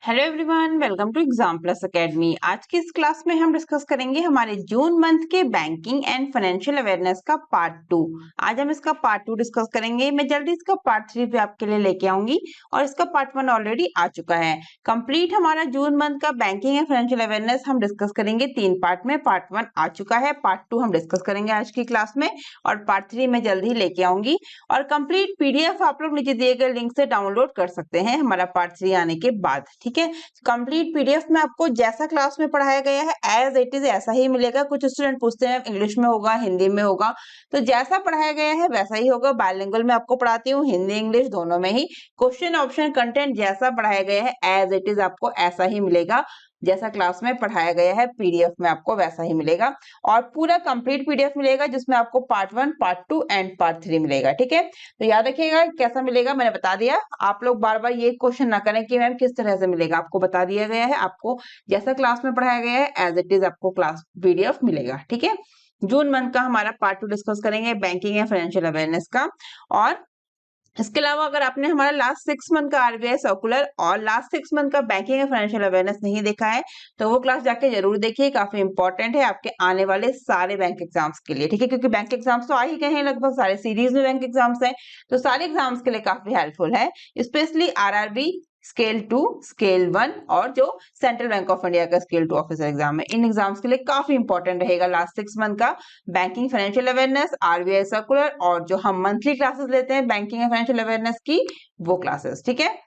Hello everyone, welcome to Exam Plus Academy. आज की इस क्लास में हम डिस्कस करेंगे हमारे जून मंथ के बैंकिंग एंड फाइनेंशियल अवेयरनेस का पार्ट 2। आज हम इसका पार्ट 2 डिस्कस करेंगे। मैं जल्दी इसका पार्ट 3 भी आपके लिए लेके आऊंगी और इसका पार्ट 1 ऑलरेडी आ चुका है। कंप्लीट हमारा जून मंथ का बैंकिंग एंड फाइनेंशियल अवेयरनेस हम डिस्कस करेंगे 3 पार्ट में। पार्ट 1 आ चुका है, पार्ट 2 हम डिस्कस करेंगे आज की क्लास में और पार्ट 3 मैं जल्दी ही लेके आऊंगी। और कंप्लीट पीडीएफ आप लोग नीचे दिए गए लिंक से डाउनलोड कर सकते हैं हमारा पार्ट 3 आने के बाद। ठीक है, कंप्लीट पीडीएफ में आपको जैसा क्लास में पढ़ाया गया है एज इट इज ऐसा ही मिलेगा। कुछ स्टूडेंट पूछते हैं इंग्लिश में होगा, हिंदी में होगा, तो जैसा पढ़ाया गया है वैसा ही होगा। बायलिंगुअल में आपको पढ़ाती हूँ, हिंदी इंग्लिश दोनों में ही। क्वेश्चन ऑप्शन कंटेंट जैसा पढ़ाया गया है एज इट इज आपको ऐसा ही मिलेगा। जैसा क्लास में पढ़ाया गया है पीडीएफ में आपको वैसा ही मिलेगा और पूरा कंप्लीट पीडीएफ मिलेगा जिसमें आपको पार्ट 1, पार्ट 2 एंड पार्ट 3 मिलेगा। ठीक है, तो याद रखिएगा कैसा मिलेगा, मैंने बता दिया। आप लोग बार बार ये क्वेश्चन ना करें कि मैम किस तरह से मिलेगा, आपको बता दिया गया है। आपको जैसा क्लास में पढ़ाया गया है एज इट इज आपको क्लास पीडीएफ मिलेगा। ठीक है, जून मंथ का हमारा पार्ट 2 डिस्कस करेंगे बैंकिंग एंड फाइनेंशियल अवेयरनेस का। और इसके अलावा अगर आपने हमारा लास्ट 6 मंथ का आरबीआई सर्कुलर और लास्ट 6 मंथ का बैंकिंग एंड फाइनेंशियल अवेयरनेस नहीं देखा है तो वो क्लास जाके जरूर देखिए, काफी इंपॉर्टेंट है आपके आने वाले सारे बैंक एग्जाम्स के लिए। ठीक है, क्योंकि बैंक एग्जाम्स तो आ ही गए हैं, लगभग सारे सीरीज में बैंक एग्जाम्स हैं, तो सारे एग्जाम्स के लिए काफी हेल्पफुल है। स्पेशली आरआरबी स्केल 2, स्केल 1 और जो सेंट्रल बैंक ऑफ इंडिया का स्केल 2 ऑफिसर एग्जाम है, इन एग्जाम्स के लिए काफी इंपॉर्टेंट रहेगा लास्ट 6 मंथ का banking financial awareness, RBI circular और जो हम मंथली क्लासेस लेते हैं बैंकिंग एंड फाइनेंशियल अवेयरनेस की वो क्लासेस। ठीक है,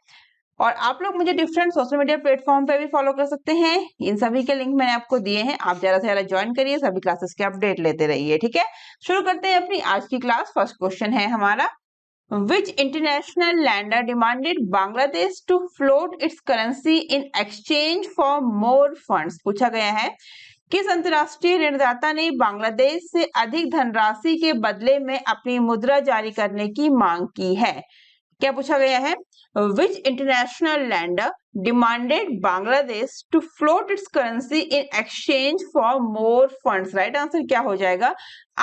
और आप लोग मुझे डिफरेंट सोशल मीडिया प्लेटफॉर्म पे भी फॉलो कर सकते हैं, इन सभी के लिंक मैंने आपको दिए हैं। आप ज्यादा से ज्यादा ज्वाइन करिए, सभी क्लासेस के अपडेट लेते रहिए। ठीक है, शुरू करते हैं अपनी आज की क्लास। फर्स्ट क्वेश्चन है हमारा, Which international lender demanded Bangladesh to float its currency in exchange for more funds? पूछा गया है किस अंतर्राष्ट्रीय ऋणदाता ने बांग्लादेश से अधिक धनराशि के बदले में अपनी मुद्रा जारी करने की मांग की है। क्या पूछा गया है, Which international lender demanded Bangladesh to float its currency in exchange for more funds? Right answer क्या हो जाएगा,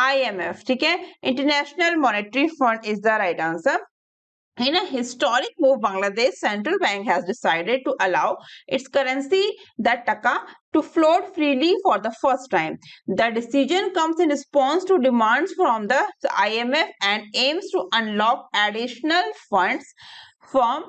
IMF। ठीक है, international monetary fund is the right answer. In a historic move, Bangladesh Central Bank has decided to allow its currency, the taka, to float freely for the first time. The decision comes in response to demands from the IMF and aims to unlock additional funds from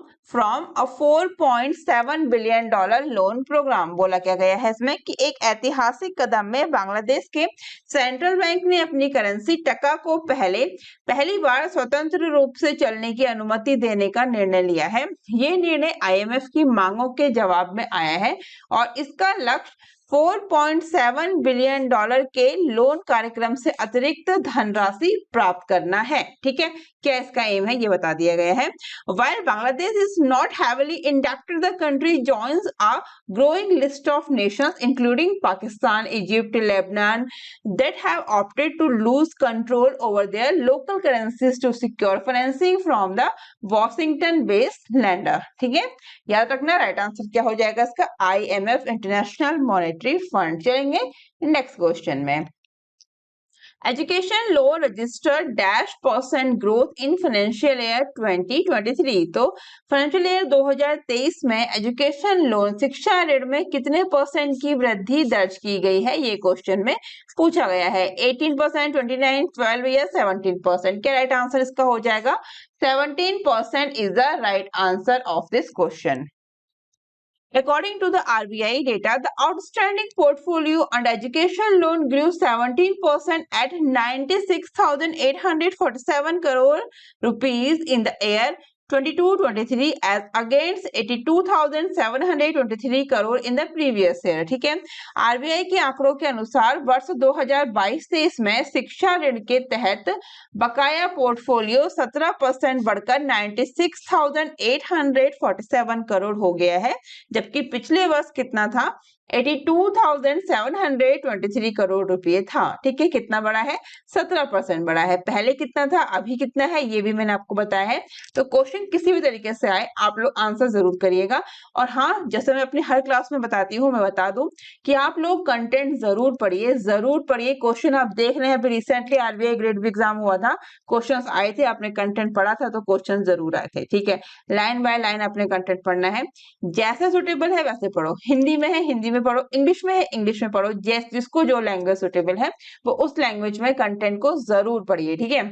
a $4.7 billion loan programme. बोला क्या गया है इसमें कि एक ऐतिहासिक कदम में बांग्लादेश के सेंट्रल बैंक ने अपनी करेंसी टका को पहली बार स्वतंत्र रूप से चलने की अनुमति देने का निर्णय लिया है। ये निर्णय आईएमएफ की मांगों के जवाब में आया है और इसका लक्ष्य $4.7 बिलियन के लोन कार्यक्रम से अतिरिक्त धनराशि प्राप्त करना है। ठीक है, क्या इसका एम है ये बता दिया गया है। While Bangladesh is not heavily indebted, the country joins a growing list of nations including Pakistan, Egypt, Lebanon that have opted to lose control over their local currencies to secure financing from the Washington-based lender। ठीक है, याद रखना right answer क्या हो जाएगा इसका, IMF international monetary fund. चलेंगे next question में। Education loan registered -% growth in financial year 2023। तो फाइनेंशियल ईयर 2023 में एजुकेशन लोन शिक्षा ऋण में कितने % की वृद्धि दर्ज की गई है, ये क्वेश्चन में पूछा गया है। 18%, 29, 12 या 17%। क्या राइट आंसर इसका हो जाएगा, 17% is the right answer of this question. According to the RBI data, the outstanding portfolio under education loan grew 17% at 96,847 crore rupees in the year 22-23 as against 82,723 crore in the previous year. ठीक है, RBI के आंकड़ों के अनुसार वर्ष 2022-23 में शिक्षा ऋण के तहत बकाया पोर्टफोलियो 17% बढ़कर 96,847 करोड़ हो गया है, जबकि पिछले वर्ष कितना था, 82,723 करोड़ रुपए था। ठीक है, कितना बड़ा है, 17% बड़ा है। पहले कितना था, अभी कितना है, ये भी मैंने आपको बताया है। तो क्वेश्चन क्वेश्चन किसी भी तरीके से आए आप लोग आंसर जरूर करिएगा। और हाँ, जैसे मैं अपनी हर क्लास में बताती हूँ, मैं बता दूं कि आप लोग कंटेंट जरूर पढ़िए, जरूर पढ़िए। क्वेश्चन आप देख रहे हैं, अभी recently RBI grade B exam हुआ था, क्वेश्चंस आए थे, आपने कंटेंट पढ़ा था तो क्वेश्चन जरूर आए थे। ठीक है, लाइन बाय लाइन आपने कंटेंट पढ़ना है, जैसे सुटेबल है वैसे पढ़ो। हिंदी में है हिंदी में पढ़ो, इंग्लिश में है इंग्लिश में पढ़ो, जिसको जो लैंग्वेज सुटेबल है वो उस लैंग्वेज में कंटेंट को जरूर पढ़िए। ठीक है,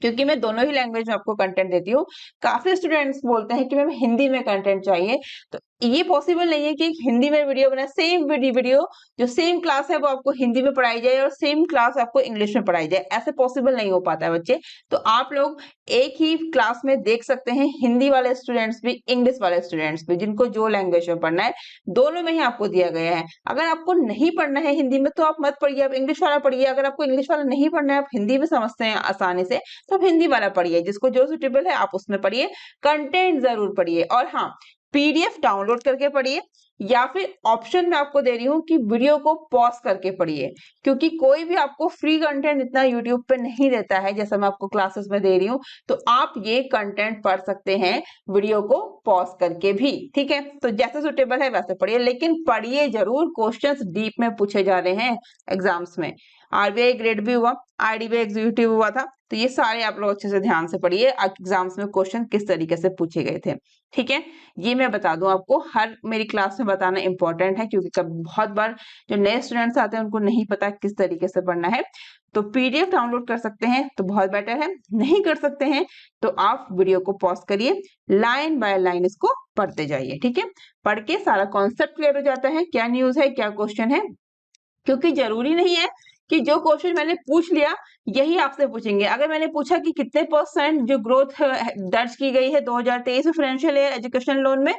क्योंकि मैं दोनों ही लैंग्वेज में आपको कंटेंट देती हूँ। काफी स्टूडेंट्स बोलते हैं कि मैम हिंदी में कंटेंट चाहिए, तो ये पॉसिबल नहीं है कि हिंदी में वीडियो बना, सेम वीडियो जो सेम क्लास है वो आपको हिंदी में पढ़ाई जाए और सेम क्लास आपको इंग्लिश में पढ़ाई जाए, ऐसे पॉसिबल नहीं हो पाता है बच्चे। तो आप लोग एक ही क्लास में देख सकते हैं, हिंदी वाले स्टूडेंट्स भी इंग्लिश वाले स्टूडेंट्स भी, जिनको जो लैंग्वेज में पढ़ना है दोनों में ही आपको दिया गया है। अगर आपको नहीं पढ़ना है हिंदी में तो आप मत पढ़िए, आप इंग्लिश वाला पढ़िए। अगर आपको इंग्लिश वाला नहीं पढ़ना है, आप हिंदी में समझते हैं आसानी से, तो आप हिंदी वाला पढ़िए, जिसको जो सुटेबल है आप उसमें पढ़िए, कंटेंट जरूर पढ़िए। और हाँ, पीडीएफ डाउनलोड करके पढ़िए, या फिर ऑप्शन में आपको दे रही हूँ कि वीडियो को पॉज करके पढ़िए, क्योंकि कोई भी आपको फ्री कंटेंट इतना यूट्यूब पे नहीं देता है जैसा मैं आपको क्लासेस में दे रही हूँ। तो आप ये कंटेंट पढ़ सकते हैं वीडियो को पॉज करके भी। ठीक है, तो जैसे सुटेबल है वैसे पढ़िए, लेकिन पढ़िए जरूर, क्वेश्चंस डीप में पूछे जा रहे हैं एग्जाम्स में। आरबीआई ग्रेड भी हुआ, आईडीबी एग्जीक्यूटिव हुआ था, तो ये सारे आप लोग अच्छे से ध्यान से पढ़िए एग्जाम्स में क्वेश्चन किस तरीके से पूछे गए थे। ठीक है, ये मैं बता दूं आपको, हर मेरी क्लास में बताना इंपॉर्टेंट है, क्योंकि बहुत बार जो नए स्टूडेंट्स आते हैं उनको नहीं पता किस तरीके से पढ़ना है। तो पीडीएफ डाउनलोड कर सकते हैं तो बहुत बेटर है, नहीं कर सकते हैं तो आप वीडियो को पॉज करिए, लाइन बाय लाइन इसको पढ़ते जाइए। ठीक है, पढ़ के सारा कॉन्सेप्ट क्लियर हो जाता है, क्या न्यूज है क्या क्वेश्चन है, क्योंकि जरूरी नहीं है कि जो क्वेश्चन मैंने पूछ लिया यही आपसे पूछेंगे। अगर मैंने पूछा कि कितने परसेंट जो ग्रोथ दर्ज की गई है 2023 में फाइनेंशियल ईयर एजुकेशन लोन में,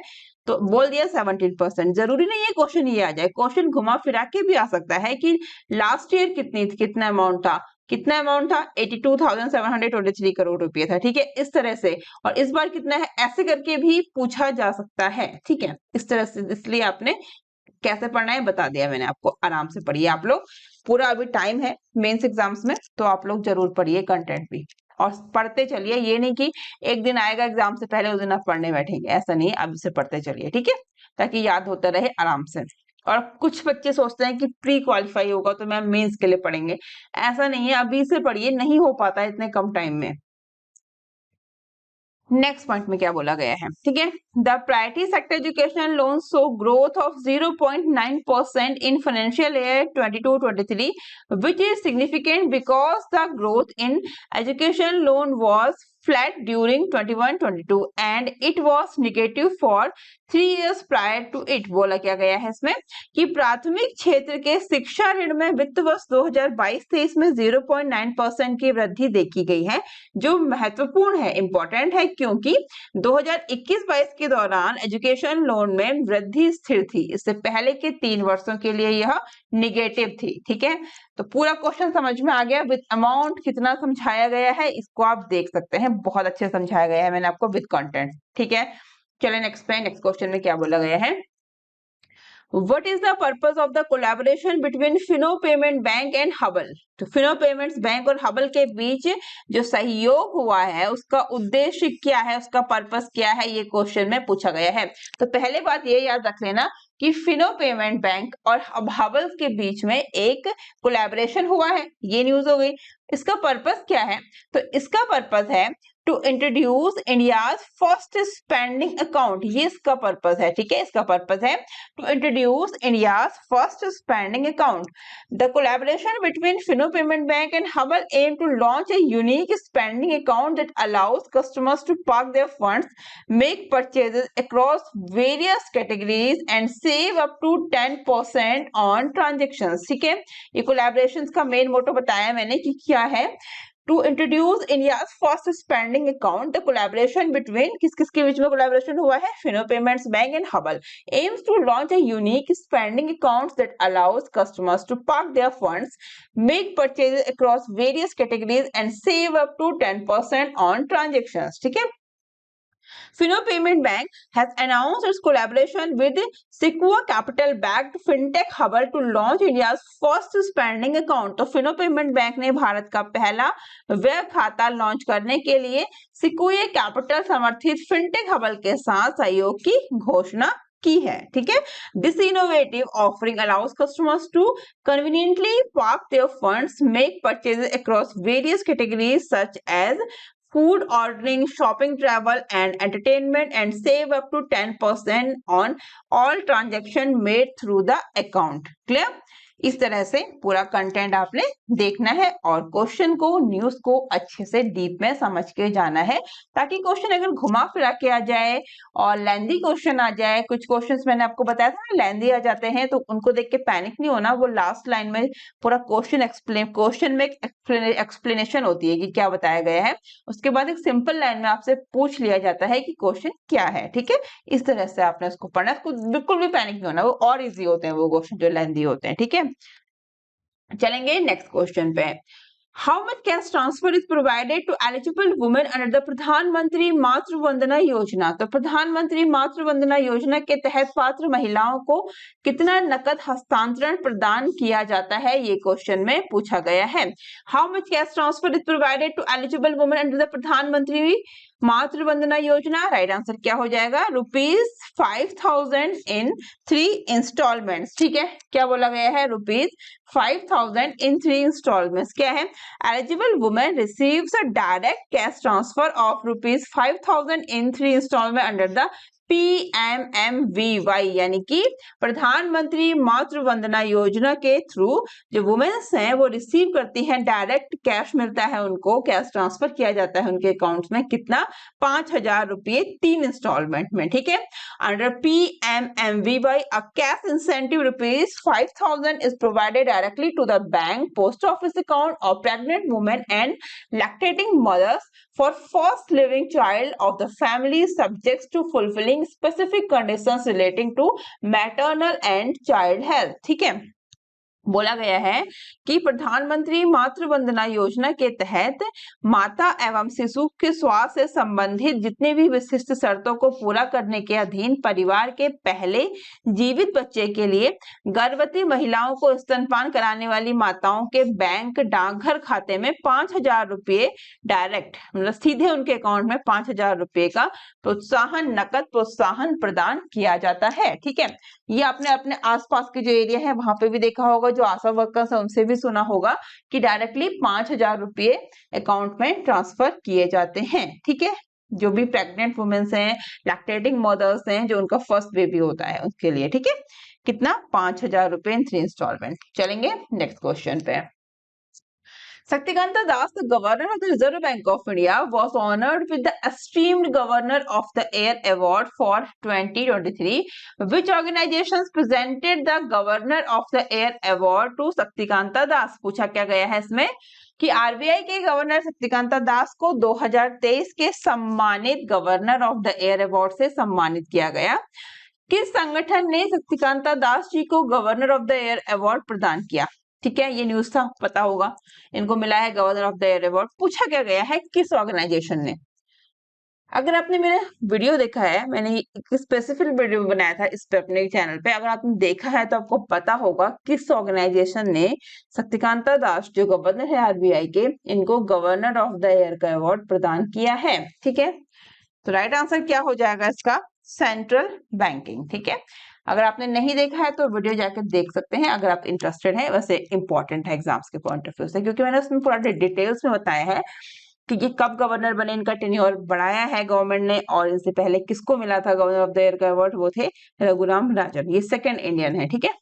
तो बोल दिया 17%, जरूरी नहीं है क्वेश्चन ये आ जाए, क्वेश्चन घुमा फिरा के भी आ सकता है कि लास्ट ईयर कितना अमाउंट था, कितना अमाउंट था 82,723 करोड़ रुपए था। ठीक है, इस तरह से, और इस बार कितना है, ऐसे करके भी पूछा जा सकता है। ठीक है, इस तरह से, इसलिए आपने कैसे पढ़ना है बता दिया मैंने आपको, आराम से पढ़िए आप लोग, पूरा अभी टाइम है मेंस एग्जाम्स में, तो आप लोग जरूर पढ़िए कंटेंट भी, और पढ़ते चलिए। ये नहीं कि एक दिन आएगा एग्जाम से पहले उस दिन आप पढ़ने बैठेंगे, ऐसा नहीं है, अभी से पढ़ते चलिए। ठीक है, ताकि याद होता रहे आराम से। और कुछ बच्चे सोचते हैं कि प्री क्वालिफाई होगा तो मैम मेंस के लिए पढ़ेंगे, ऐसा नहीं है, अभी से पढ़िए, नहीं हो पाता है इतने कम टाइम में। नेक्स्ट पॉइंट में क्या बोला गया है, ठीक है, the priority sector education loan so growth of 0.9% in financial year 22-23, which is significant because the growth in education loan was flat during 21-22 and it was negative for 3 years prior to it। बोला क्या गया है इसमें कि प्राथमिक क्षेत्र के शिक्षा ऋण में वित्त वर्ष 2022-23 में 0.9% की वृद्धि देखी गई है, जो महत्वपूर्ण है, इंपॉर्टेंट है, क्योंकि 2021-22 के दौरान एजुकेशन लोन में वृद्धि स्थिर थी, इससे पहले के 3 वर्षों के लिए यह निगेटिव थी। ठीक है, तो पूरा क्वेश्चन समझ में आ गया, विद अमाउंट कितना समझाया गया है इसको आप देख सकते हैं, बहुत अच्छे समझाया गया है मैंने आपको विद कंटेंट। ठीक है, चलिए नेक्स्ट क्वेश्चन में क्या बोला गया है, What is the purpose of the collaboration between Fino Payment Bank and Hubble? तो फिनो पेमेंट्स बैंक और हबल के बीच जो सहयोग हुआ है उसका उद्देश्य क्या है, उसका पर्पस क्या है, ये क्वेश्चन में पूछा गया है। तो पहले बात ये याद रख लेना कि फिनो पेमेंट बैंक और हबल के बीच में एक कोलैबोरेशन हुआ है, ये न्यूज हो गई। इसका पर्पस क्या है, तो इसका पर्पस है to introduce India's first spending account, ये इसका पर्पस है। ठीक है, इसका पर्पस है to introduce India's first spending account. The collaboration between Fino Payment Bank and Hubble aim to launch a unique spending account that allows customers to park their funds, make purchases across various categories and save up to 10% on transactions। ठीक है, ये collaborations का main motto बताया मैंने कि क्या है, to introduce India's first spending account। the collaboration between किस-किसके बीच में collaboration हुआ है, Fino payments bank and Hubble aims to launch a unique spending account that allows customers to park their funds, make purchases across various categories and save up to 10% on transactions। ठीक है, Fino Payment Bank has announced its collaboration with Sequoia Capital-backed fintech Hubble to launch India's first spending account. तो Fino Payment Bank ने भारत का पहला web खाता launch करने के लिए Sequoia Capital समर्थित fintech Hubble के साथ सहयोग की घोषणा की है। ठीक है, This innovative offering allows customers to conveniently park their funds, make purchases across various categories such as food ordering, shopping, travel and entertainment, and save up to 10% on all transaction made through the account. Clear? इस तरह से पूरा content आपने देखना है और question को, news को अच्छे से डीप में समझ के जाना है, ताकि क्वेश्चन अगर घुमा फिरा के आ जाए और लेंदी क्वेश्चन आ जाए, कुछ क्वेश्चंस मैंने आपको बताया था ना लेंदी आ जाते हैं, तो उनको देख के पैनिक नहीं होना। वो लास्ट लाइन में पूरा क्वेश्चन में एक्सप्लेनेशन होती है कि क्या बताया गया है, उसके बाद एक सिंपल लाइन में आपसे पूछ लिया जाता है कि क्वेश्चन क्या है। ठीक है, इस तरह से आपने उसको पढ़ना है, उसको बिल्कुल भी पैनिक नहीं होना, वो और इजी होते हैं वो क्वेश्चन जो लेंदी होते हैं। ठीक है, चलेंगे नेक्स्ट क्वेश्चन पे। How much cash transfer is provided to eligible women under the प्रधानमंत्री मातृ वंदना योजना? तो प्रधानमंत्री मातृ वंदना योजना के तहत पात्र महिलाओं को कितना नकद हस्तांतरण प्रदान किया जाता है, ये क्वेश्चन में पूछा गया है। How much cash transfer is provided to eligible women under the प्रधानमंत्री मातृ वंदना योजना? राइट आंसर क्या हो जाएगा? ₹5000 इन 3 इंस्टॉलमेंट्स। ठीक है, क्या बोला गया है? ₹5000 in 3 installments. क्या है? Eligible woman receives a direct cash transfer of ₹5000 in 3 installment under the PMMVY यानी कि प्रधानमंत्री मातृ वंदना योजना के थ्रू जो वुमेन्स हैं वो रिसीव करती हैं, डायरेक्ट कैश मिलता है उनको, कैश ट्रांसफर किया जाता है उनके अकाउंट्स में। कितना? 5000 रुपये 3 इंस्टॉलमेंट में। ठीक है, under PMMVY a cash incentive ₹5000 is provided directly to the bank post office account of pregnant women and lactating mothers for first living child of the family subject to fulfilling specific conditions relating to maternal and child health. ठीक है, बोला गया है कि प्रधानमंत्री मातृ वंदना योजना के तहत माता एवं शिशु के स्वास्थ्य से संबंधित जितने भी विशिष्ट शर्तों को पूरा करने के अधीन परिवार के पहले जीवित बच्चे के लिए गर्भवती महिलाओं को स्तनपान कराने वाली माताओं के बैंक डाकघर खाते में 5000 रुपये डायरेक्ट मतलब सीधे उनके अकाउंट में 5000 रुपये का प्रोत्साहन, नकद प्रोत्साहन प्रदान किया जाता है। ठीक है, ये आपने अपने आसपास के जो एरिया है वहां पे भी देखा होगा, जो आशा वर्कर्स है उनसे भी सुना होगा कि डायरेक्टली 5000 रुपये अकाउंट में ट्रांसफर किए जाते हैं। ठीक है, जो भी प्रेग्नेंट वुमेन्स हैं, लैक्टेटिंग मदर्स हैं, जो उनका फर्स्ट बेबी होता है उसके लिए। ठीक है, कितना? 5000 रुपये इन 3 इंस्टॉलमेंट। चलेंगे नेक्स्ट क्वेश्चन पे। Saktikanta Das, the governor of the Reserve Bank of India, was honored with the Esteemed Governor of the Year Award for 2023. Which organizations presented the Governor of the Year Award to Saktikanta Das? पूछा क्या गया है इसमें कि RBI के governor Shaktikanta दास को 2023 के सम्मानित governor of the year award से सम्मानित किया गया। किस संगठन ने शक्तिकांता दास जी को governor of the year award प्रदान किया? ठीक है, ये न्यूज था, पता होगा, इनको मिला है governor of the year award. पूछा क्या गया है किस ऑर्गेनाइजेशन ने। अगर आपने मेरा वीडियो देखा है, मैंने एक स्पेसिफिक वीडियो बनाया था इस पे अपने चैनल पे, अगर आपने देखा है तो आपको पता होगा किस ऑर्गेनाइजेशन ने शक्तिकांता दास जो गवर्नर है आरबीआई के, इनको गवर्नर ऑफ द ईयर का अवार्ड प्रदान किया है। ठीक है, तो राइट आंसर क्या हो जाएगा इसका? Central banking. ठीक है, अगर आपने नहीं देखा है तो वीडियो जाकर देख सकते हैं अगर आप इंटरेस्टेड हैं। वैसे इंपॉर्टेंट है एग्जाम्स के पॉइंट ऑफ व्यू से, क्योंकि मैंने उसमें पूरा डिटेल्स में बताया है कि ये कब गवर्नर बने, इनका टेन्योर बढ़ाया है गवर्नमेंट ने, और इनसे पहले किसको मिला था गवर्नर ऑफ द ईयर का अवार्ड, वो थे रघुराम राजन, ये सेकंड इंडियन है। ठीक है,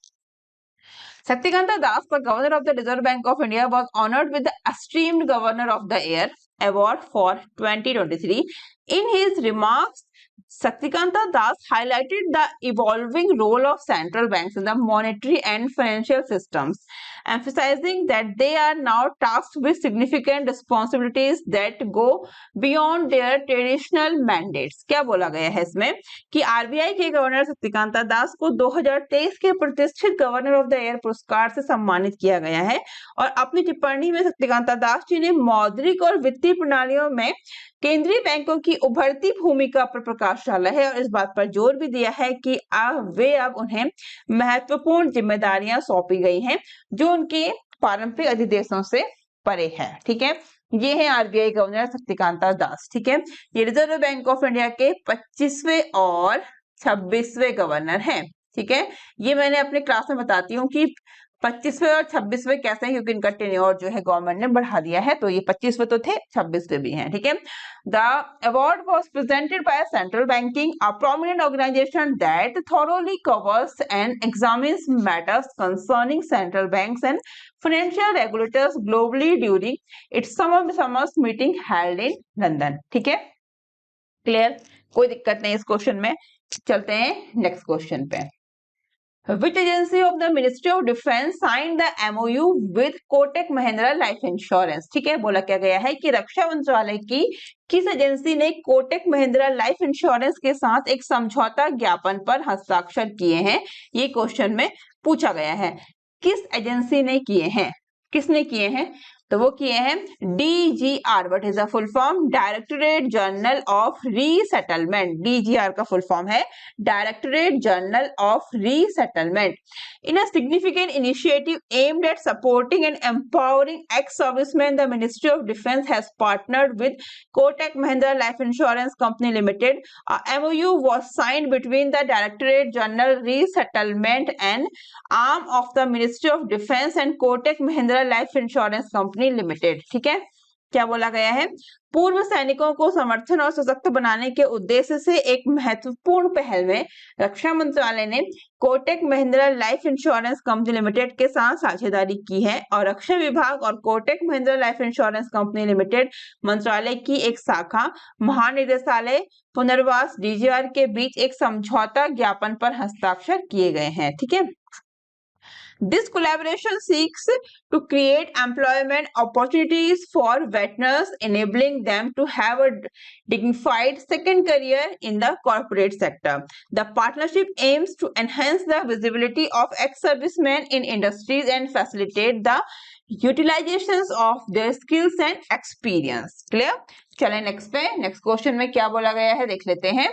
Saktikanta Das, the governor of the Reserve Bank of India, was honored with the Esteemed Governor of the Year Award for 2023. In his remarks, Shaktikanta Das highlighted the evolving role of central banks in the monetary and financial systems, emphasizing that they are now tasked with significant responsibilities that go beyond their traditional mandates. क्या बोला गया है इसमें कि RBI के governor Shaktikanta दास को 2023 के प्रतिष्ठित गवर्नर ऑफ द ईयर पुरस्कार से सम्मानित किया गया है और अपनी टिप्पणी में शक्तिकांता दास जी ने मौद्रिक और वित्तीय प्रणालियों में केंद्रीय बैंकों की उभरती भूमिका पर प्रकाश डाला है और इस बात पर जोर भी दिया है कि अब उन्हें महत्वपूर्ण जिम्मेदारियां सौंपी गई हैं जो उनके पारंपरिक अधिदेशों से परे है। ठीक है, ये है आरबीआई गवर्नर शक्तिकांता दास। ठीक है, ये रिजर्व बैंक ऑफ इंडिया के 25वें और 26वें गवर्नर हैं। ठीक है, ये मैंने अपने क्लास में बताती हूँ कि 25वें और 26वें कैसे हैं, क्योंकि इनका टेन्योर जो है गवर्नमेंट ने बढ़ा दिया है, तो ये 25वें तो थे, 26वें भी हैं। ठीक है, the award was presented by Central Banking, a prominent organisation that thoroughly covers and examines matters concerning central banks and financial regulators globally during its summer meeting held in London। ठीक है, क्लियर, कोई दिक्कत नहीं इस question में। चलते हैं next question पे। Which agency of the Ministry of Defense signed the MOU with Kotak Mahindra Life Insurance? ठीक है, बोला क्या गया है कि रक्षा मंत्रालय की किस एजेंसी ने कोटक महिंद्रा लाइफ इंश्योरेंस के साथ एक समझौता ज्ञापन पर हस्ताक्षर किए हैं, ये क्वेश्चन में पूछा गया है। किस एजेंसी ने किए हैं, किसने किए हैं, तो वो किए हैं DGR। What is the full form? Directorate general of resettlement. DGR का फुल फॉर्म है directorate general of resettlement. In a significant initiative aimed at supporting and empowering ex serviceman, the ministry of defence has partnered with Kotak Mahindra life insurance company limited. A MOU was signed between the Directorate General Resettlement and arm of the Ministry of Defense and Kotak Mahindra Life Insurance Company Limited। ठीक है, क्या बोला गया है? पूर्व सैनिकों को समर्थन और सशक्त बनाने के उद्देश्य से एक महत्वपूर्ण पहल में रक्षा मंत्रालय ने Kotak Mahindra life insurance company limited के साथ साझेदारी की है और रक्षा विभाग और Kotak Mahindra life insurance company limited मंत्रालय की एक शाखा महानिदेशालय पुनर्वास DGR के बीच एक समझौता ज्ञापन पर हस्ताक्षर किए गए हैं। ठीक है, This collaboration seeks to create employment opportunities for veterans, enabling them to have a dignified second career in the corporate sector. The partnership aims to enhance the visibility of ex-servicemen in industries and facilitate the utilizations of their skills and experience. Clear? चलें next पे। Next question में क्या बोला गया है देख लेते हैं।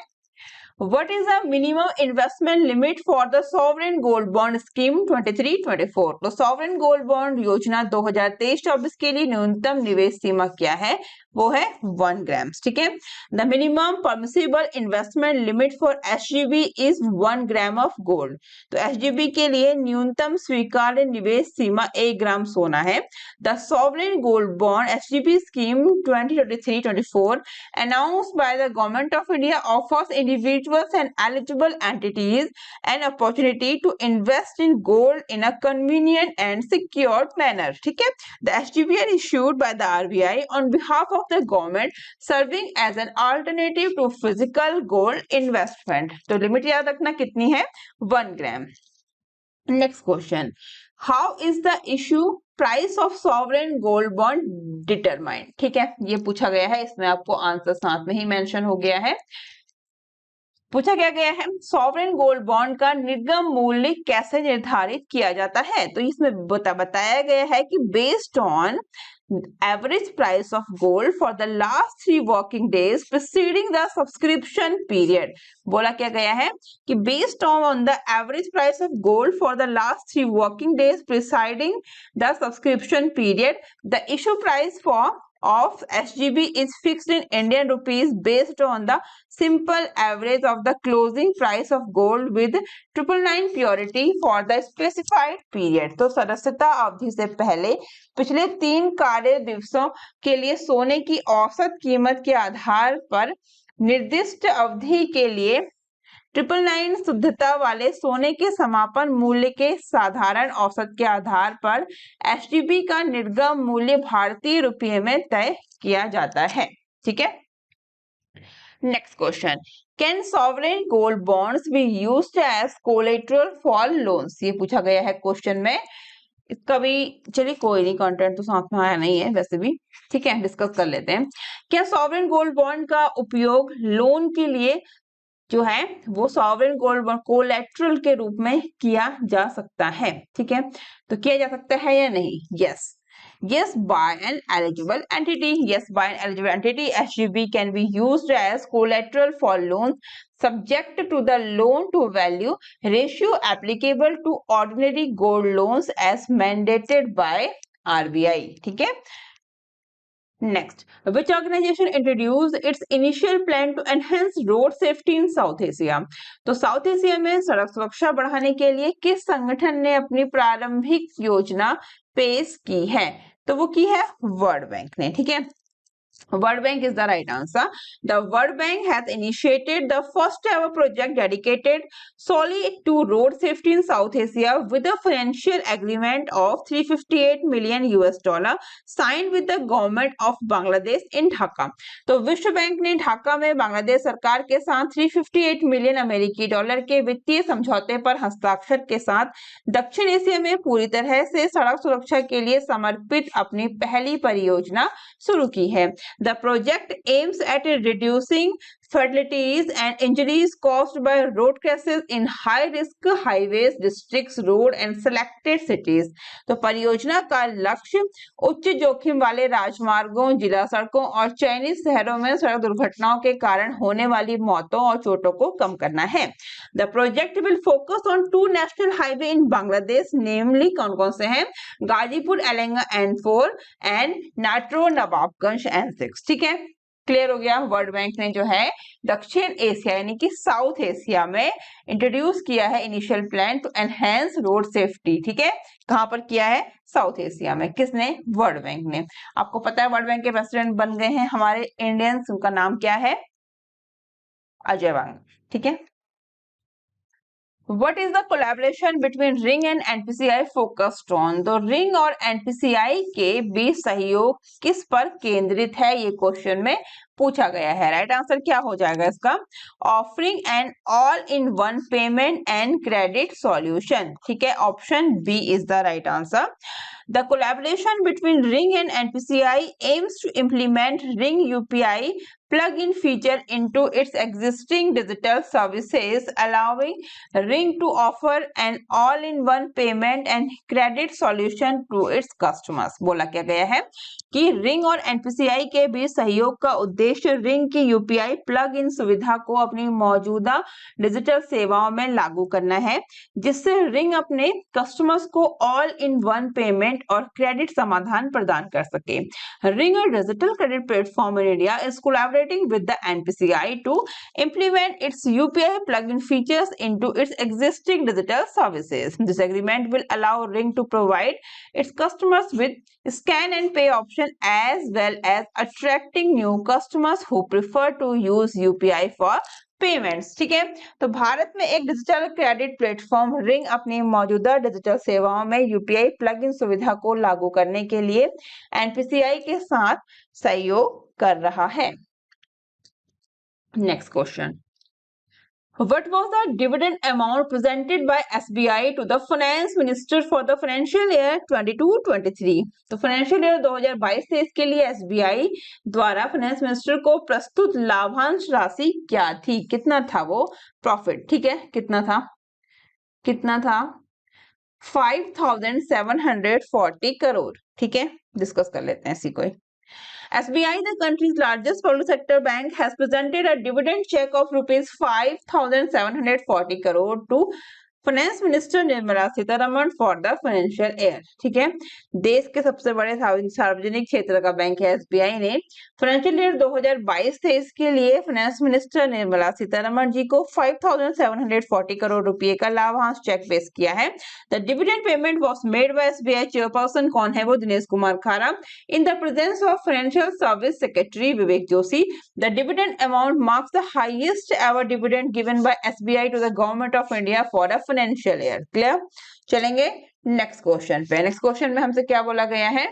What is the minimum investment limit for the sovereign gold bond scheme 23-24? तो sovereign gold bond योजना 2023-24 के लिए न्यूनतम निवेश सीमा क्या है? वो है 1 ग्राम। ठीक है, the minimum permissible investment limit for SGB is 1 gram of gold. तो SGB के लिए न्यूनतम स्वीकार्य निवेश सीमा 1 ग्राम सोना है। The sovereign gold bond SGB scheme 2023-24 announced by the government of India offers individuals and eligible entities an opportunity to invest in gold in a convenient and secured manner। ठीक है, the SGB are issued by the RBI on behalf of the government, serving as an alternative to physical gold investment। तो limit याद रखना कितनी है? 1 ग्राम। Next question, how is the issue price of sovereign gold bond determined? ठीक है, ये पूछा गया है, इसमें आपको आंसर साथ में ही मेंशन हो गया है। पूछा क्या गया है, सॉवरेन गोल्ड बॉन्ड का निर्गम मूल्य कैसे निर्धारित किया जाता है? तो इसमें बताया गया है कि based on average price of gold for the last 3 working days preceding the subscription period। बोला क्या गया है कि based on the average price of gold for the last 3 working days preceding the subscription period, the issue price of SGB is fixed in Indian rupees based on the simple average of the closing price of gold with 999 purity for the specified period। तो सदस्यता अवधि से पहले पिछले 3 कार्य दिवसों के लिए सोने की औसत कीमत के आधार पर निर्दिष्ट अवधि के लिए 999 शुद्धता वाले सोने के समापन मूल्य के साधारण औसत के आधार पर SGB का निर्गम मूल्य भारतीय रुपये में तय किया जाता है। ठीक है, next question, can sovereign gold bonds be used as collateral for loans, ये पूछा गया है क्वेश्चन में। इसका भी चलिए कोई नहीं, कंटेंट तो साथ में आया नहीं है वैसे भी, ठीक है, डिस्कस कर लेते हैं। क्या सॉवरेन गोल्ड बॉन्ड का उपयोग लोन के लिए जो है वो सॉवरेन गोल्ड बॉन्ड कोलेटरल के रूप में किया जा सकता है, ठीक है, तो किया जा सकता है या नहीं? Yes, yes by an eligible entity, yes by an eligible entity, SGB can be used as collateral for loans subject to the loan to value ratio applicable to ordinary gold loans as mandated by RBI, ठीक है। Next, which organization introduced its initial plan to enhance road safety in South Asia? तो south Asia में सड़क सुरक्षा बढ़ाने के लिए किस संगठन ने अपनी प्रारंभिक योजना पेश की है? तो वो की है वर्ल्ड बैंक ने, ठीक है। World Bank is the right answer. The World Bank has initiated the first ever project dedicated solely to road safety in South Asia with a financial agreement of $358 million signed with the government of Bangladesh in Dhaka. तो विश्व bank ने ढाका में बांग्लादेश सरकार के साथ 358 million अमेरिकी dollar के वित्तीय समझौते पर हस्ताक्षर के साथ दक्षिण एशिया में पूरी तरह से सड़क सुरक्षा के लिए समर्पित अपनी पहली परियोजना शुरू की है। The project aims at reducing fatalities and injuries caused by road crashes in high-risk highways, districts, road and selected cities. तो परियोजना का लक्ष्य उच्च जोखिम वाले राजमार्गों, जिला सड़कों और चयनित शहरों में सड़क दुर्घटनाओं के कारण होने वाली मौतों और चोटों को कम करना है। The project will focus on 2 national highway in Bangladesh, namely कौन-कौन से हैं? गाजीपुर एलेंगा N4 एंड नाट्रो नवाबगंज N6, ठीक है, क्लियर हो गया। वर्ल्ड बैंक ने जो है दक्षिण एशिया यानी कि साउथ एशिया में इंट्रोड्यूस किया है initial plan to enhance road safety, ठीक है, कहां पर किया है? साउथ एशिया में। किसने? वर्ल्ड बैंक ने। आपको पता है वर्ल्ड बैंक के प्रेसिडेंट बन गए हैं हमारे इंडियंस, उनका नाम क्या है? अजय वांग, ठीक है। What is the collaboration between Ring and NPCI focused on? तो रिंग और NPCI के बीच सहयोग किस पर केंद्रित है, ये क्वेश्चन में पूछा गया है। राइट आंसर क्या हो जाएगा इसका? Offering an all in one payment and credit solution, ठीक है, option B is the right answer. The collaboration between Ring and NPCI aims to implement Ring UPI plug-in feature into its existing digital services, allowing Ring to offer an all-in-one payment and credit solution to its customers. बोला क्या गया है कि Ring और NPCI के बीच सहयोग का उद्देश्य Ring की UPI प्लग-इन सुविधा को अपनी मौजूदा डिजिटल सेवाओं में लागू करना है, जिससे Ring अपने कस्टमर्स को ऑल इन वन पेमेंट और क्रेडिट समाधान प्रदान कर सके। Ring, a digital credit platform in India, is collaborating with the NPCI to implement its UPI plug-in features into its existing digital services. This agreement will allow Ring to provide its customers with scan and pay option as well as attracting new customers who prefer to use UPI for payments, ठीक है। तो भारत में एक digital credit platform ring अपनी मौजूदा digital सेवाओं में UPI plug in सुविधा को लागू करने के लिए एनपीसीआई के साथ सहयोग कर रहा है। Next question, What was the dividend amount presented by SBI to the Finance Minister for the financial year 22-23? तो फाइनेंशियल ईयर 2022-23 के लिए SBI द्वारा फाइनेंस मिनिस्टर को प्रस्तुत लाभांश राशि क्या थी? कितना था वो प्रॉफिट, ठीक है, कितना था? कितना था? 5,740 करोड़, ठीक है, डिस्कस कर लेते हैं इसी को। SBI, the country's largest public sector bank, has presented a dividend check of rupees 5,740 crore to finance minister Nirmala Sitharaman for the financial year, ठीक है। देश के सबसे बड़े सार्वजनिक क्षेत्र का बैंक है एसबीआई ने फाइनेंशियल ईयर 2022-23 के लिए फाइनेंस मिनिस्टर निर्मला सीतारमण जी को 5,740 करोड़ रुपए का लाभांश चेक पेश किया है। The dividend payment was made by SBI chairperson, कौन है वो? Dinesh Kumar Khara, in the presence of financial service secretary Vivek Joshi. The dividend amount marks the highest ever dividend given by SBI to the government of India for a financial year. Clear? चलेंगे next question पे। Next question में हमसे क्या बोला गया है?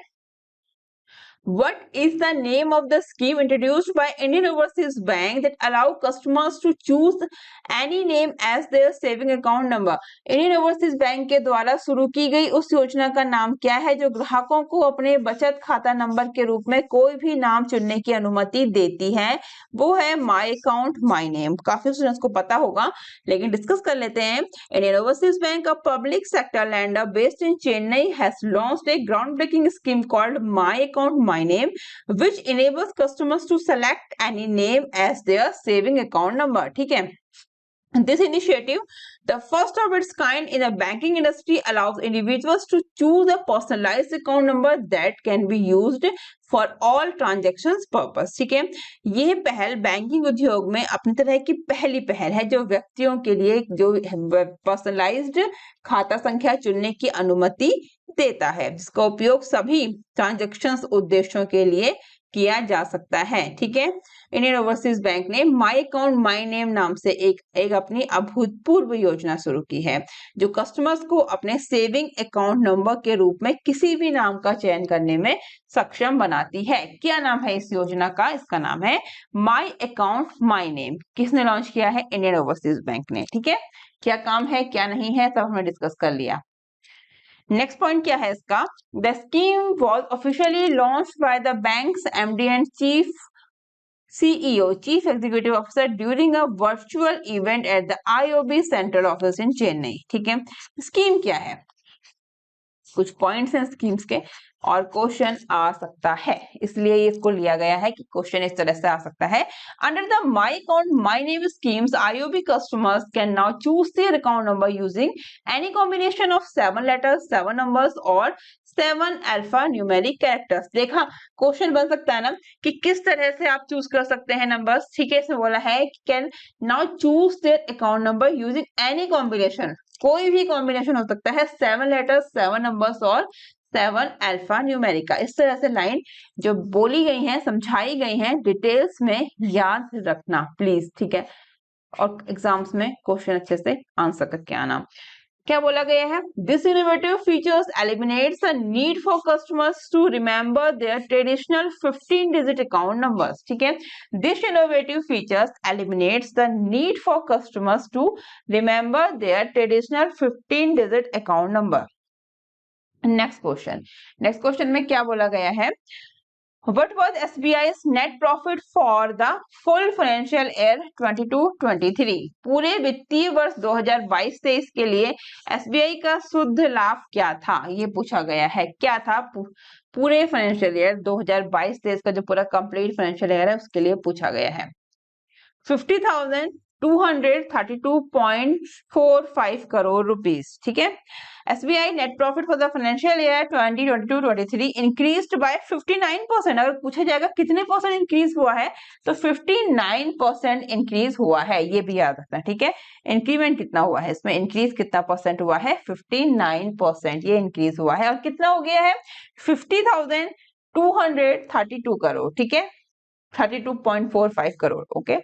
What is the name of the scheme introduced by Indian Overseas Bank that allow customers to choose any name as their saving account number? Indian Overseas Bank के द्वारा शुरू की गई उस योजना का नाम क्या है जो ग्राहकों को अपने बचत खाता नंबर के रूप में कोई भी नाम चुनने की अनुमति देती है? वो है माई अकाउंट माई नेम। काफी स्टूडेंट्स को पता होगा, लेकिन डिस्कस कर लेते हैं। Indian Overseas Bank, a public sector lender based in Chennai, has launched a groundbreaking scheme called My Account My Name, which enables customers to select any name as their saving account number. ठीक है। This initiative, the first of its kind in the banking industry, allows individuals to choose a personalized account number that can be used for all transactions purpose. ठीक है, ये पहल banking उद्योग में अपनी तरह की पहली पहल है जो व्यक्तियों के लिए जो पर्सनलाइज्ड खाता संख्या चुनने की अनुमति देता है, जिसका उपयोग सभी ट्रांजैक्शंस उद्देश्यों के लिए किया जा सकता है। ठीक है, इंडियन ओवरसीज बैंक ने माई अकाउंट माई नेम नाम से एक अपनी अभूतपूर्व योजना शुरू की है जो कस्टमर्स को अपने सेविंग अकाउंट नंबर के रूप में किसी भी नाम का चयन करने में सक्षम बनाती है। क्या नाम है इस योजना का? इसका नाम है माई अकाउंट माई नेम। किसने लॉन्च किया है? इंडियन ओवरसीज बैंक ने। ठीक है, क्या काम है क्या नहीं है सब हमने डिस्कस कर लिया। नेक्स्ट पॉइंट क्या है इसका? The scheme was officially launch by the banks MD and chief CEO, Chief Executive Officer during a virtual event at the IOB Central Office in Chennai. ठीक है, स्कीम क्या है? कुछ पॉइंट्स हैं स्कीम्स के और क्वेश्चन आ सकता है, इसलिए इसको लिया गया है कि क्वेश्चन इस तरह से आ सकता है। Under the my account my name schemes IOB customers can now choose their account number using any combination of 7 letters, 7 numbers और 7 अल्फा न्यूमेरिक कैरेक्टर्स। देखा, क्वेश्चन बन सकता है ना कि किस तरह से आप चूज कर सकते हैं नंबर्स। ठीक है, इसमें बोला है कि can now choose their account number using any combination, कोई भी कॉम्बिनेशन हो सकता है, 7 लेटर्स, 7 नंबर्स और 7 अल्फा न्यूमेरिका। इस तरह से लाइन जो बोली गई है, समझाई गई है, डिटेल्स में याद रखना प्लीज। ठीक है, और एग्जाम्स में क्वेश्चन अच्छे से आंसर करके आना। क्या बोला गया है? This innovative features eliminates the need for customers to remember their traditional 15 digit account numbers. ठीक है, this innovative features eliminates the need for customers to remember their traditional 15 digit account number. Next question में क्या बोला गया है? What was SBI's net profit for the full financial year 22-23? पूरे वित्तीय वर्ष 2022-23 के लिए SBI का शुद्ध लाभ क्या था? ये पूछा गया है। क्या था पूरे फाइनेंशियल ईयर 2022-23 का जो पूरा कंप्लीट फाइनेंशियल ईयर है उसके लिए पूछा गया है। 50,232.45 करोड़ रुपीस। ठीक है, SBI net profit for the financial year 2022-23 increased by 59%। अगर पूछा जाएगा कितने परसेंट इंक्रीज हुआ है तो 59% इंक्रीज हुआ है, ये भी याद रखना। ठीक है, इंक्रीमेंट कितना हुआ है, इसमें इंक्रीज कितना परसेंट हुआ है? 59% ये इंक्रीज हुआ है। और कितना हो गया है? 50,232 करोड़। ठीक है, 32.45 करोड़। ओके,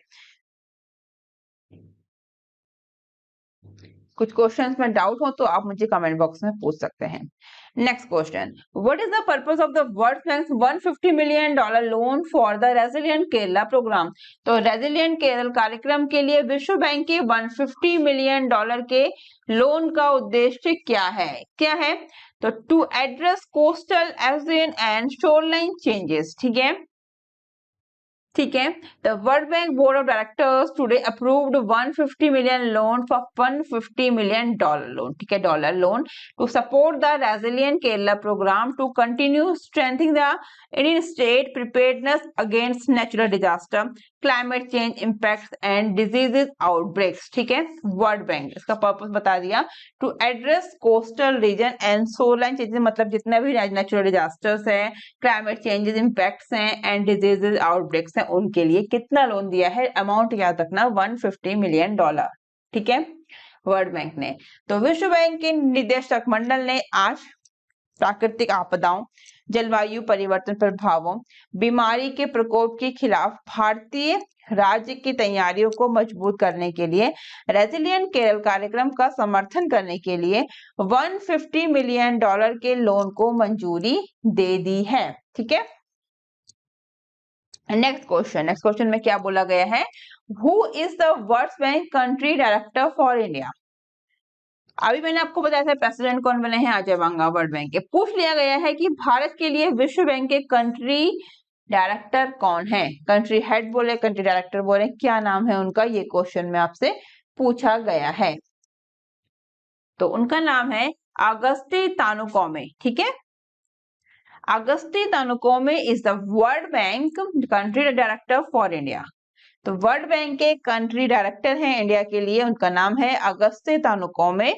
कुछ क्वेश्चंस में डाउट हो तो आप मुझे कमेंट बॉक्स में पूछ सकते हैं। Next question, what is the purpose of the World Bank's $150 million loan for the resilient Kerala programme? तो रेजिलिएंट केरल कार्यक्रम के लिए विश्व बैंक के $150 मिलियन के लोन का उद्देश्य क्या है? तो to address coastal erosion and shoreline changes. ठीक है, the World Bank board of directors today approved 150 million loan for $150 million loan. ठीक है, dollar loan to support the resilient Kerala programme to continue strengthening the Indian state preparedness against natural disaster, climate change impacts and diseases outbreaks. ठीक है, World Bank इसका purpose बता दिया, to address coastal region and shoreline changes, मतलब जितने भी natural disasters है, climate changes impacts हैं एंड डिजीजेस आउटब्रेक्स हैं, उनके लिए कितना लोन दिया है? अमाउंट याद रखना, $150 मिलियन। ठीक है, वर्ल्ड बैंक ने। तो विश्व बैंक के निदेशक मंडल ने आज प्राकृतिक आपदाओं, जलवायु परिवर्तन प्रभावों, बीमारी के प्रकोप के खिलाफ भारतीय राज्य की तैयारियों को मजबूत करने के लिए रेजिलिएंट केरल कार्यक्रम का समर्थन करने के लिए $150 मिलियन के लोन को मंजूरी दे दी है। ठीक है, नेक्स्ट क्वेश्चन में क्या बोला गया है, who is the World Bank country director for India. अभी मैंने आपको बताया था प्रेसिडेंट कौन बने हैं, अजय बांगा वर्ल्ड बैंक के। पूछ लिया गया है कि भारत के लिए विश्व बैंक के कंट्री डायरेक्टर कौन है, कंट्री हेड बोले, कंट्री डायरेक्टर बोले, क्या नाम है उनका, ये क्वेश्चन में आपसे पूछा गया है। तो उनका नाम है अगस्ती तानुकोमे, ठीक है। Auguste Tano Kouame is the World Bank country director for India. तो वर्ल्ड बैंक के कंट्री डायरेक्टर हैं इंडिया के लिए, उनका नाम है Auguste तानुकोमे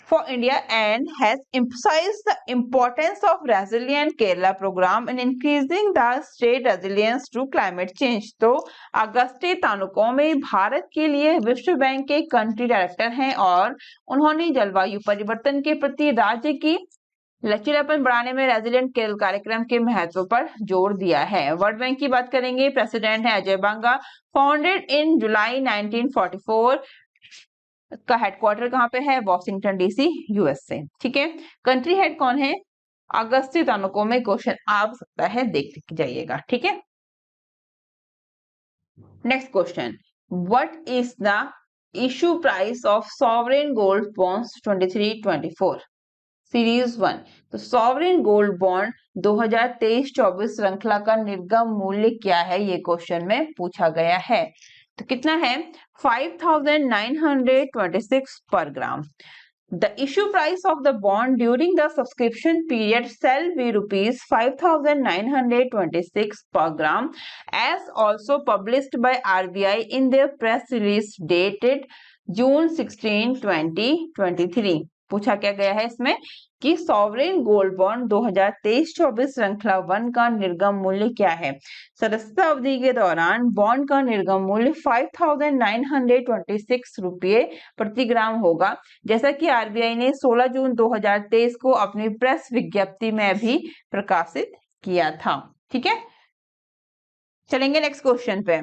for India and has emphasized the importance of resilient Kerala program in increasing the state resilience to climate change। तो अगस्ती तानुकोमे भारत के लिए विश्व बैंक के कंट्री डायरेक्टर हैं और उन्होंने जलवायु परिवर्तन के प्रति राज्य की लचीलापन बढ़ाने में रेजिलिएंट केरल कार्यक्रम के महत्व पर जोर दिया है। वर्ल्ड बैंक की बात करेंगे, प्रेसिडेंट है अजय बांगा, फाउंडेड इन जुलाई 1944, का हेडक्वार्टर कहाँ पे है, वॉशिंगटन डीसी यूएसए, ठीक है। कंट्री हेड कौन है, अगस्ती तानुकोमे। क्वेश्चन आ सकता है, देख जाइएगा, ठीक है। Next question, what is the issue price of sovereign gold bonds 23-24 series 1। तो सॉवरेन गोल्ड बॉन्ड 2023-24 श्रृंखला का निर्गम मूल्य क्या है, ये क्वेश्चन में पूछा गया है। तो कितना है, 5,926 per gram। The issue price of the bond during the subscription period shall be rupees 5,926 per gram, as also published by RBI in their press release dated June 16, 2023। पूछा क्या गया है इसमें कि सॉवरेन गोल्ड बॉन्ड 2023-24 श्रृंखला 1 का निर्गम मूल्य क्या है। सदस्यता अवधि के दौरान बॉन्ड का निर्गम मूल्य 5,926 रुपये प्रति ग्राम होगा, जैसा कि आरबीआई ने 16 जून 2023 को अपनी प्रेस विज्ञप्ति में भी प्रकाशित किया था, ठीक है। चलेंगे नेक्स्ट क्वेश्चन पे,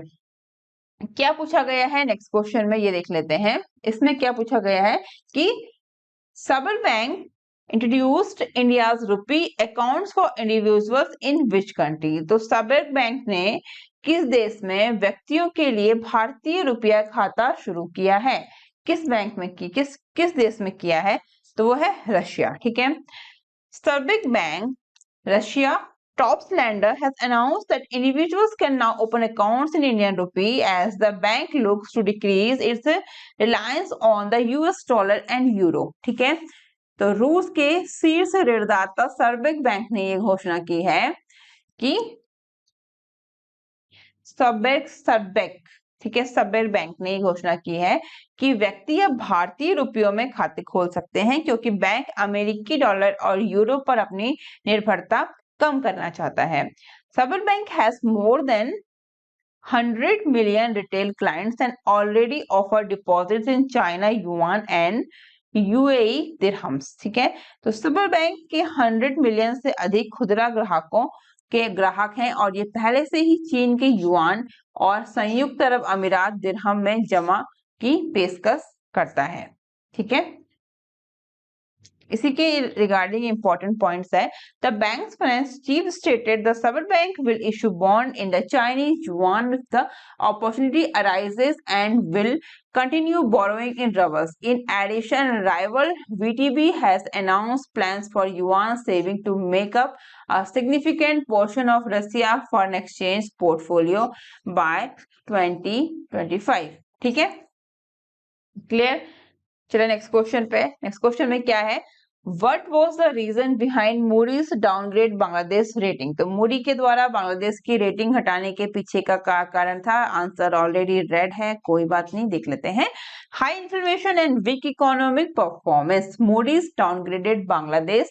क्या पूछा गया है नेक्स्ट क्वेश्चन में, ये देख लेते हैं। इसमें क्या पूछा गया है कि सबल bank introduced India's rupee accounts for individuals in which country। तो सबल बैंक ने किस देश में व्यक्तियों के लिए भारतीय रुपया खाता शुरू किया है, किस बैंक में की, किस देश में किया है, तो वो है रशिया, ठीक है। सर्बिक bank Russia top lender has announced that individuals can now open accounts in Indian rupee as the bank looks to decrease its reliance on the US dollar and euro, ठीक है। तो रूस के शीर्ष ऋणदाता सर्बिक बैंक ने ये घोषणा की है कि सबेर बैंक ने घोषणा की है कि व्यक्ति अब भारतीय रुपयों में खाते खोल सकते हैं, क्योंकि बैंक अमेरिकी डॉलर और यूरो पर अपनी निर्भरता कम करना चाहता है। सबेर bank has more than 100 million retail clients and already offer deposits in China yuan and UAE dirhams, ठीक है। तो सबल बैंक के 100 मिलियन से अधिक खुदरा ग्राहकों के ग्राहक हैं और ये पहले से ही चीन के युआन और संयुक्त अरब अमीरात दिरहम में जमा की पेशकश करता है, ठीक है। इसी के रिगार्डिंग इंपॉर्टेंट पॉइंट्स है, the bank's finance chief stated the सबल bank will issue bond in the Chinese yuan if the opportunity arises and will continue borrowing in rubles। In addition, rival VTB has announced plans for yuan saving to make up a significant portion of Russia foreign exchange portfolio by 2025, ठीक है, clear. चलिए next question पे, next question में क्या है, What was the reason behind Moody's downgrade Bangladesh rating. तो Moody के द्वारा बांग्लादेश की रेटिंग हटाने के पीछे का क्या कारण था, आंसर ऑलरेडी रेड है, कोई बात नहीं, देख लेते हैं। High inflation and weak economic performance, Moody's downgraded Bangladesh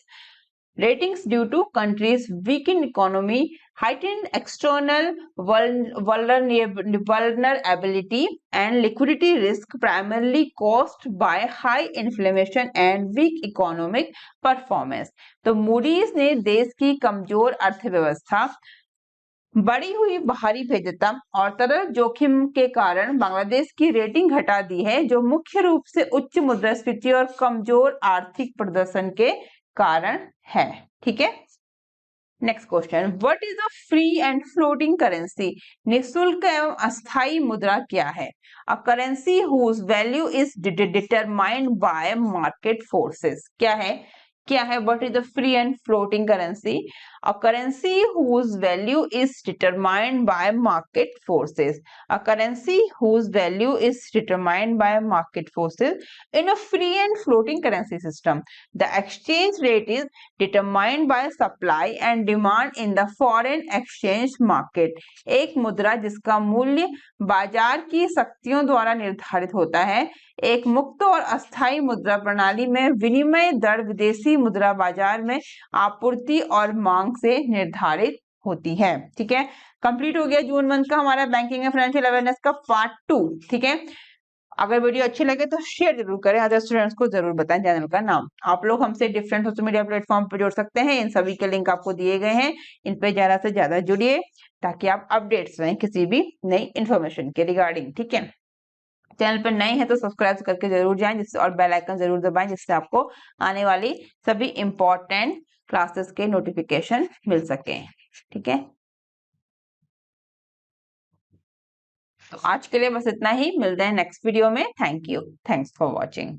ratings due to country's weakened economy, heightened external vulnerability and liquidity risk primarily caused by high inflation and weak economic performance। तो Moody's ने देश की कमजोर अर्थव्यवस्था, बढ़ी हुई बाहरी भेद्यता और तरल जोखिम के कारण बांग्लादेश की रेटिंग घटा दी है, जो मुख्य रूप से उच्च मुद्रास्फीति और कमजोर आर्थिक प्रदर्शन के कारण है, ठीक है। Next question, what is a free and floating currency? निःशुल्क एवं अस्थाई मुद्रा क्या है? A currency whose value is determined by market forces. क्या है what is the free and floating currency? A currency whose value is determined by market forces. A currency whose value is determined by market forces in a free and floating currency system the exchange rate is determined by supply and demand in the foreign exchange market। एक मुद्रा जिसका मूल्य बाजार की शक्तियों द्वारा निर्धारित होता है। एक मुक्त और अस्थायी मुद्रा प्रणाली में विनिमय दर विदेशी मुद्रा बाजार में आपूर्ति और मांग से निर्धारित होती है। ठीक है, कंप्लीट हो गया जून मंथ का हमारा बैंकिंग एंड फाइनेंशियल अवेयरनेस का पार्ट 2। ठीक है, अगर वीडियो अच्छी लगे तो शेयर जरूर करें, अदर स्टूडेंट्स को जरूर बताएं चैनल का नाम। आप लोग हमसे डिफरेंट सोशल मीडिया प्लेटफॉर्म पर जुड़ सकते हैं, इन सभी के लिंक आपको दिए गए हैं, इन पे ज्यादा से ज्यादा जुड़िए ताकि आप अपडेट्स रहें किसी भी नई इन्फॉर्मेशन के रिगार्डिंग। ठीक है, चैनल पर नए हैं तो सब्सक्राइब करके जरूर जाएं जिससे, और बेल आइकन जरूर दबाएं जिससे आपको आने वाली सभी इंपॉर्टेंट क्लासेस के नोटिफिकेशन मिल सके। ठीक है, तो आज के लिए बस इतना ही, मिलते हैं नेक्स्ट वीडियो में। Thank you, thanks for watching.